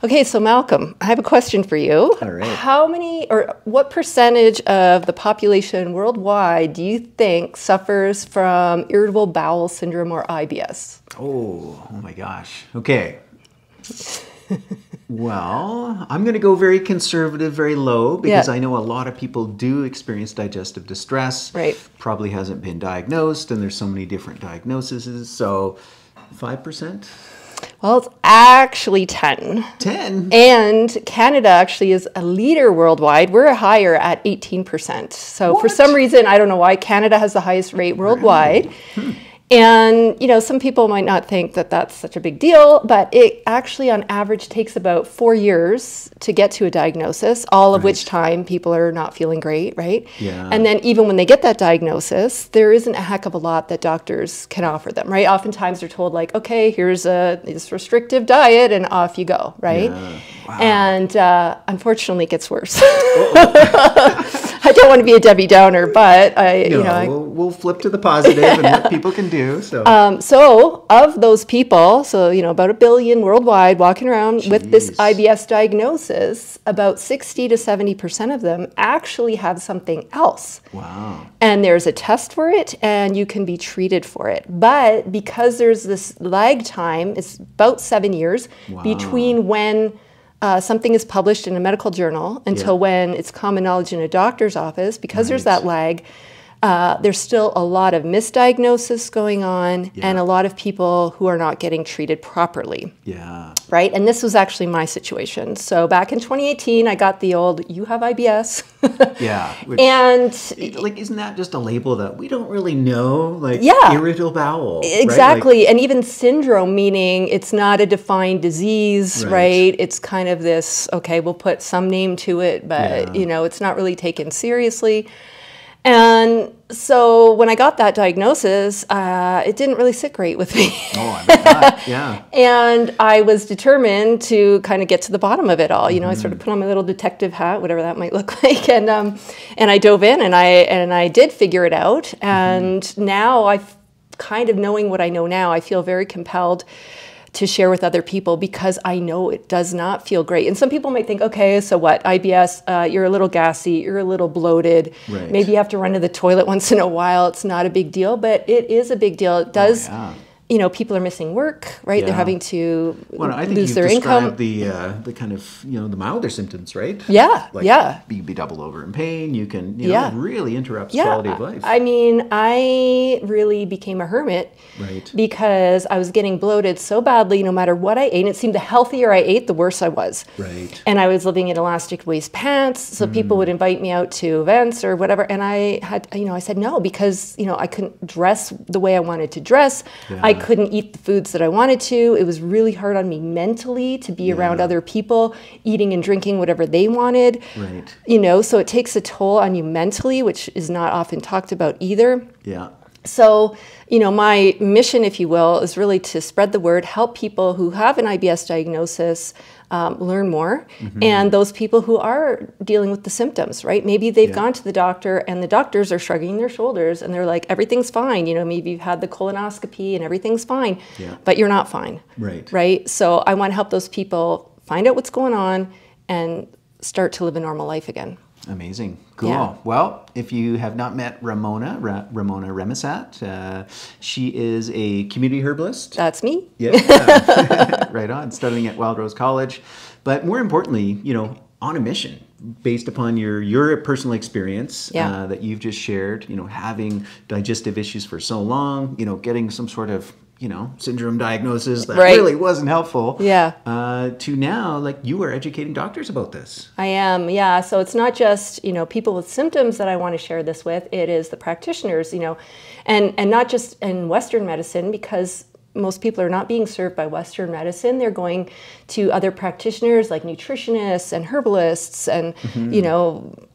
Okay, so Malcolm, I have a question for you. All right. How many or what percentage of the population worldwide do you think suffers from irritable bowel syndrome or IBS? Oh my gosh. Okay. Well, I'm going to go very conservative, very low, because I know a lot of people do experience digestive distress. Right. Probably hasn't been diagnosed, and there's so many different diagnoses. So 5%? Well, it's actually 10. 10? And Canada actually is a leader worldwide. We're higher at 18%. So for some reason, I don't know why, Canada has the highest rate worldwide. Really? And, you know, some people might not think that that's such a big deal, but it actually on average takes about 4 years to get to a diagnosis, all of which time people are not feeling great, right? Yeah. And then even when they get that diagnosis, there isn't a heck of a lot that doctors can offer them, right? Oftentimes they're told like, okay, here's this restrictive diet and off you go, right? Yeah. Wow. And unfortunately it gets worse. I don't want to be a Debbie Downer, but we'll flip to the positive and what people can do. So, so of those people, so about 1 billion worldwide walking around with this IBS diagnosis, about 60 to 70% of them actually have something else. Wow. And there's a test for it, and you can be treated for it. But because there's this lag time, it's about 7 years between when something is published in a medical journal until when it's common knowledge in a doctor's office, because there's that lag, there's still a lot of misdiagnosis going on and a lot of people who are not getting treated properly. Yeah. Right? And this was actually my situation. So back in 2018, I got the old, you have IBS. Yeah. And like, isn't that just a label that we don't really know? Like irritable bowel. Exactly. Right? Like, and even syndrome, meaning it's not a defined disease, right? It's kind of this, okay, we'll put some name to it, but it's not really taken seriously. And so when I got that diagnosis, it didn't really sit great with me. Oh, I bet not. Yeah. And I was determined to kind of get to the bottom of it all. I sort of put on my little detective hat, whatever that might look like, and I dove in and I did figure it out. And now I've kind of knowing what I know now, I feel very compelled to share with other people because I know it does not feel great. And some people might think, okay, so what, IBS, you're a little gassy, you're a little bloated, maybe you have to run to the toilet once in a while, it's not a big deal, but it is a big deal. It does, people are missing work, right? They're having to lose their income. The kind of, the milder symptoms, right? Yeah, like be double over in pain, you can, it really interrupts quality of life. I mean, I really became a hermit because I was getting bloated so badly no matter what I ate. And it seemed the healthier I ate, the worse I was. Right. And I was living in elastic waist pants, so people would invite me out to events or whatever. And I had, I said no because, I couldn't dress the way I wanted to dress. I couldn't eat the foods that I wanted to. It was really hard on me mentally to be around other people, eating and drinking whatever they wanted. Right. So it takes a toll on you mentally, which is not often talked about either. Yeah. So, my mission, if you will, is really to spread the word, help people who have an IBS diagnosis learn more, and those people who are dealing with the symptoms, right? Maybe they've gone to the doctor and the doctors are shrugging their shoulders and they're like, everything's fine. Maybe you've had the colonoscopy and everything's fine, but you're not fine. Right? So I want to help those people find out what's going on and start to live a normal life again. Amazing. Cool. Well, if you have not met Ramona Remesat, she is a community herbalist. That's me. Yeah. Right on. Studying at Wild Rose College. But more importantly, on a mission based upon your personal experience that you've just shared, having digestive issues for so long, getting some sort of syndrome diagnosis that really wasn't helpful. To now, like, you are educating doctors about this. I am, yeah. So it's not just, people with symptoms that I want to share this with. It is the practitioners, and not just in Western medicine, because most people are not being served by Western medicine. They're going to other practitioners like nutritionists and herbalists and,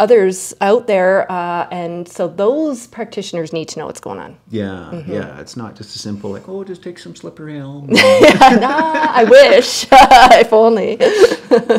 others out there. And so those practitioners need to know what's going on. Yeah, yeah. It's not just a simple like, oh, just take some slippery elm. I wish, if only.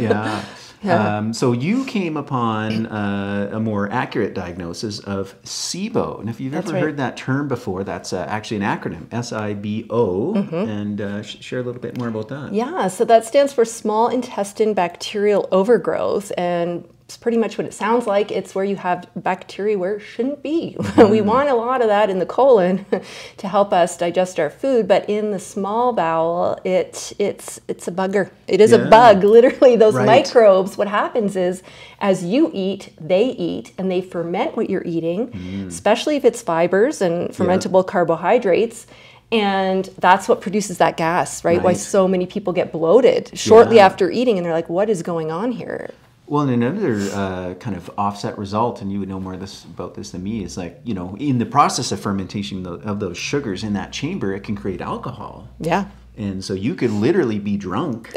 Yeah. Yeah. So you came upon a more accurate diagnosis of SIBO. And if you've ever heard that term before, that's actually an acronym, SIBO. And share a little bit more about that. Yeah, so that stands for small intestine bacterial overgrowth. And it's pretty much what it sounds like. It's where you have bacteria where it shouldn't be. We want a lot of that in the colon to help us digest our food, but in the small bowel, it's a bugger. It is a bug, literally. Those microbes, what happens is as you eat, and they ferment what you're eating, especially if it's fibers and fermentable carbohydrates. And that's what produces that gas, right? Why so many people get bloated shortly after eating, and they're like, what is going on here? Well, and another kind of offset result, and you would know more about this than me, is like, you know, in the process of fermentation of those sugars in that chamber, it can create alcohol. Yeah. And so you could literally be drunk,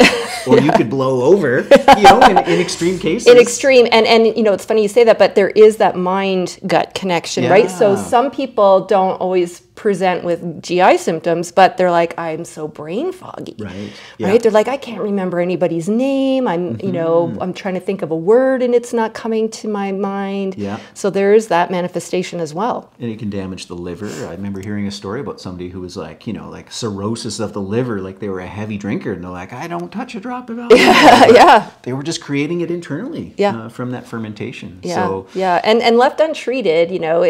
or you could blow over, you know, in extreme cases. In extreme, and you know, it's funny you say that, but there is that mind-gut connection, right? So some people don't always present with GI symptoms, but they're like, I'm so brain foggy, right? They're like, I can't remember anybody's name. I'm, you know, I'm trying to think of a word and it's not coming to my mind. So there is that manifestation as well. And it can damage the liver. I remember hearing a story about somebody who was like, you know, like cirrhosis of the liver, like they were a heavy drinker, and they're like, I don't touch a drop of alcohol. They were just creating it internally from that fermentation. So and left untreated, you know,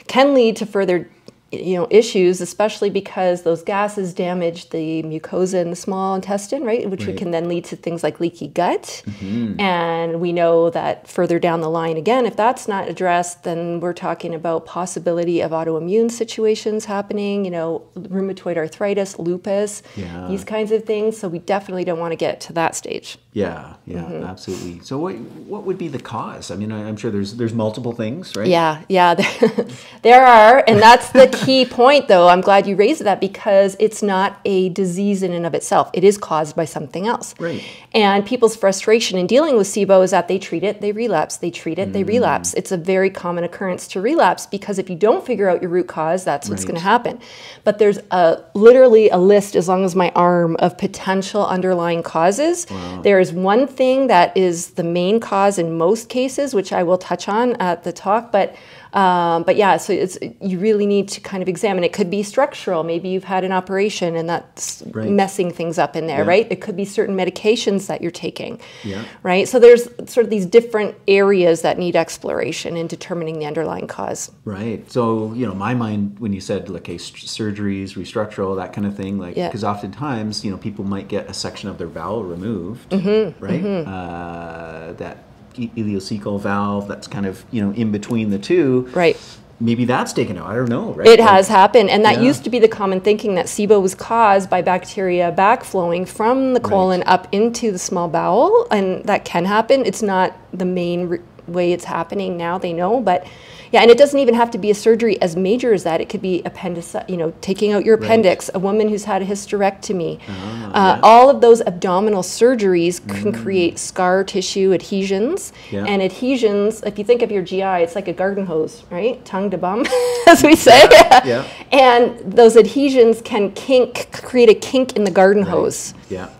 can lead to further, you know, issues, especially because those gases damage the mucosa in the small intestine, right? Which can then lead to things like leaky gut. And we know that further down the line, again, if that's not addressed, then we're talking about possibility of autoimmune situations happening, you know, rheumatoid arthritis, lupus, these kinds of things. So we definitely don't want to get to that stage. Absolutely. So what would be the cause? I mean, I'm sure there's multiple things, right? There are, and that's the key point, though. I'm glad you raised that, because it's not a disease in and of itself. It is caused by something else. And people's frustration in dealing with SIBO is that they treat it, they relapse, they treat it, they relapse. It's a very common occurrence to relapse, because if you don't figure out your root cause, that's what's going to happen. But there's literally a list as long as my arm of potential underlying causes. There is one thing that is the main cause in most cases, which I will touch on at the talk, but yeah, so you really need to kind of examine. It could be structural. Maybe you've had an operation and that's messing things up in there, right? It could be certain medications that you're taking, right? So there's sort of these different areas that need exploration in determining the underlying cause. Right. So, you know, my mind, when you said, like, okay, surgeries, restructural, that kind of thing, like, because oftentimes, you know, people might get a section of their bowel removed, right? That ileocecal valve that's kind of, you know, in between the two. Maybe that's taken out. I don't know, right? It has happened. And that used to be the common thinking, that SIBO was caused by bacteria backflowing from the colon up into the small bowel. And that can happen. It's not the main way it's happening now, they know, but yeah, and it doesn't even have to be a surgery as major as that. It could be you know, taking out your appendix, a woman who's had a hysterectomy. All of those abdominal surgeries can create scar tissue adhesions. And adhesions, if you think of your GI, it's like a garden hose, right? Tongue to bum, as we say. And those adhesions can create a kink in the garden hose.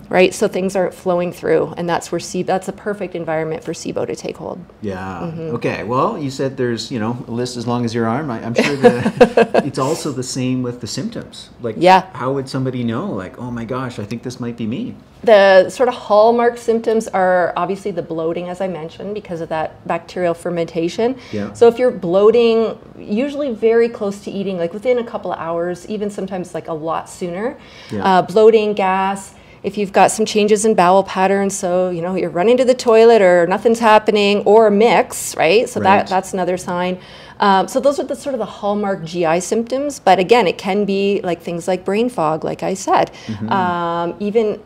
Right, so things aren't flowing through, and that's where that's a perfect environment for SIBO to take hold. Okay, well, you said there's, you know, a list as long as your arm. I'm sure that it's also the same with the symptoms. Like, how would somebody know, like, oh my gosh, I think this might be me? The sort of hallmark symptoms are obviously the bloating, as I mentioned, because of that bacterial fermentation. So if you're bloating, usually very close to eating, like within a couple of hours, even sometimes like a lot sooner, bloating, gas. If you've got some changes in bowel patterns, so, you know, you're running to the toilet or nothing's happening, or a mix, right? So that's another sign. So those are the sort of the hallmark GI symptoms. But again, it can be like things like brain fog, like I said, even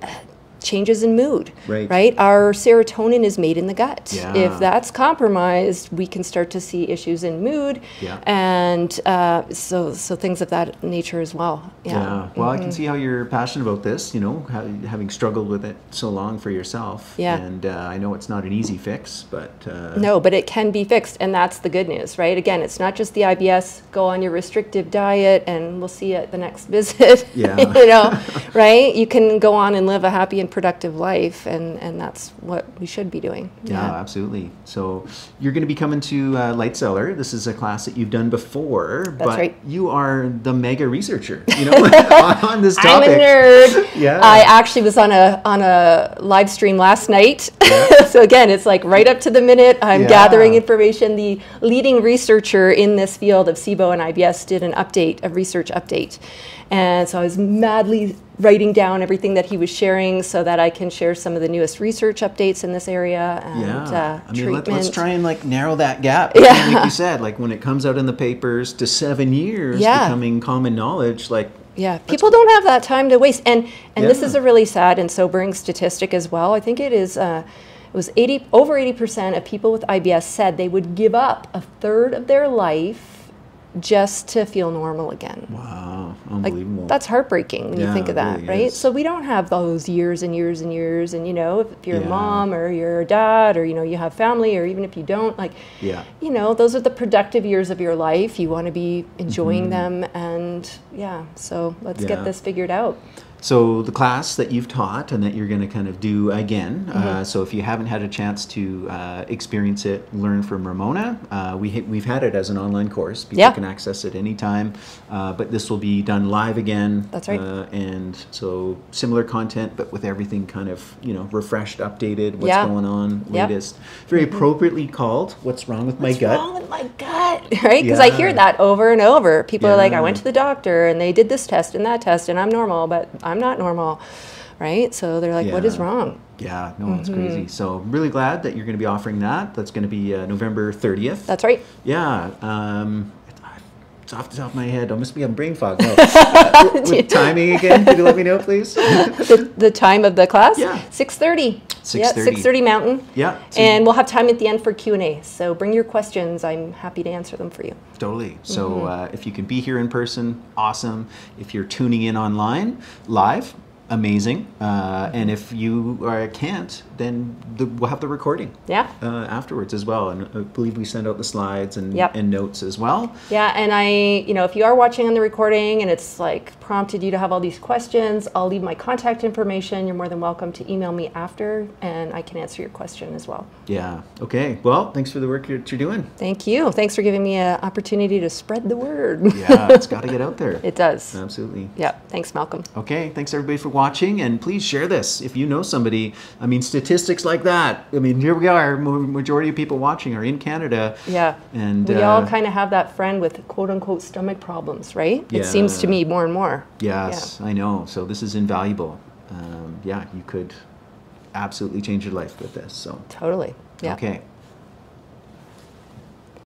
changes in mood, right? Our serotonin is made in the gut. If that's compromised, we can start to see issues in mood, and so things of that nature as well. Well, I can see how you're passionate about this, you know, having struggled with it so long for yourself. And I know it's not an easy fix, but... No, but it can be fixed, and that's the good news, right? Again, it's not just the IBS. Go on your restrictive diet, and we'll see you at the next visit, you know, right? You can go on and live a happy and productive life, and that's what we should be doing. Yeah, absolutely. So you're going to be coming to Light Cellar. This is a class that you've done before, but right. you are the mega researcher, you know, on this topic. I'm a nerd. Yeah. I actually was on a live stream last night. Yeah. So again, it's like right up to the minute. I'm gathering information. The leading researcher in this field of SIBO and IBS did an update, a research update. And so I was madly writing down everything that he was sharing so that I can share some of the newest research updates in this area and I mean, treatment. let's try and like narrow that gap. Yeah. Like you said, like when it comes out in the papers to 7 years becoming common knowledge, like people don't have that time to waste. And this is a really sad and sobering statistic as well. I think it is it was over 80% of people with IBS said they would give up a third of their life just to feel normal again. Wow, unbelievable. Like, that's heartbreaking when you think of that, really right? is. So we don't have those years and years and years, and you know, if you're a mom or you're a dad, or you know, you have family, or even if you don't, like, you know, those are the productive years of your life. You want to be enjoying them, and so let's get this figured out. So the class that you've taught and that you're going to kind of do again, so if you haven't had a chance to experience it, learn from Ramona, we've had it as an online course. People can access it anytime, but this will be done live again. That's right. And so similar content, but with everything kind of, you know, refreshed, updated, what's going on, latest. Very appropriately called, What's Wrong with My Gut? What's wrong with my gut? Right? Because I hear that over and over. People are like, I went to the doctor and they did this test and that test and I'm normal, but I'm not normal, right? So they're like, what is wrong? Yeah, no, it's crazy. So I'm really glad that you're going to be offering that. That's going to be November 30th. That's right. Yeah. It's off the top of my head. I must be on brain fog. No. With timing again, could you let me know, please? the time of the class? Yeah. 6:30. 6:30. Yeah, 6:30 Mountain. Yeah. And we'll have time at the end for Q&A. So bring your questions. I'm happy to answer them for you. Totally. So if you can be here in person, awesome. If you're tuning in online, live, amazing. And if you can't, then we'll have the recording afterwards as well. And I believe we send out the slides and notes as well. Yeah, and if you are watching on the recording and it's like prompted you to have all these questions, I'll leave my contact information. You're more than welcome to email me after, and I can answer your question as well. Yeah. Okay. Well, thanks for the work that you're doing. Thank you. Thanks for giving me an opportunity to spread the word. Yeah, it's got to get out there. It does. Absolutely. Yeah. Thanks, Malcolm. Okay. Thanks, everybody, for watching, and please share this if you know somebody. I mean, statistics like that. I mean, here we are. Majority of people watching are in Canada. Yeah. And we all kind of have that friend with quote unquote stomach problems, right? Yeah. It seems to me more and more. Yes, I know. So this is invaluable. You could absolutely change your life with this. So totally. Yeah. Okay.